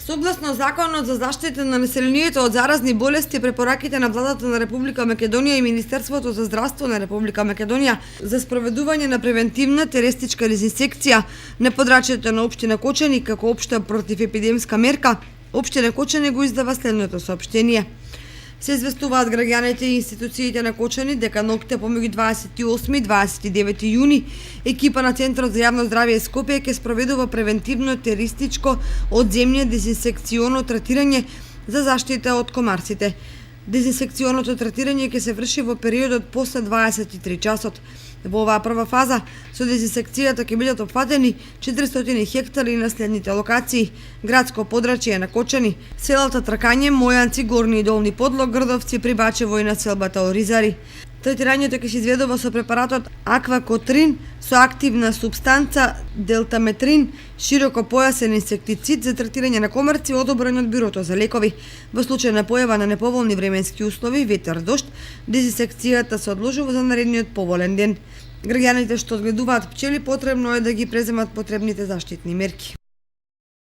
Согласно Законот за заштита на населението од заразни болести, препораките на владата на Република Македонија и Министерството за здравство на Република Македонија за спроведување на превентивна терестичка дезинсекција на подрачјето на општина Кочани како општа противепидемска мерка, општина Кочани го издава следното соопштение. Се известуваат граѓаните и институциите на Кочани дека ноќте помеѓу 28 и 29 јуни екипа на Центарот за јавно здравје Скопје ќе спроведува превентивно теристичко одземње дезинсекционо третирање за заштита од комарците. Дезинсекционото третирање ќе се врши во периодот после 23 часот. Во оваа прва фаза со дезинсекцијата ќе бидат опфатени 400 хектари на следните локации: градско подрачје на Кочани, селата Тракање, Мојанци, Горни и Долни Подлог, Грдовци, Прибачево и населбата Оризари. Третирањето ќе се изведува со препаратот Аквакотрин со активна супстанца делтаметрин, широкопојасен инсектицид за третирање на комарци, одобрен од Бюрото за лекови. Во случај на појава на неповолни временски услови, ветер, дожд, дезинсекцијата се одложува за наредниот поволен ден. Граѓаните што одгледуваат пчели потребно е да ги преземат потребните заштитни мерки.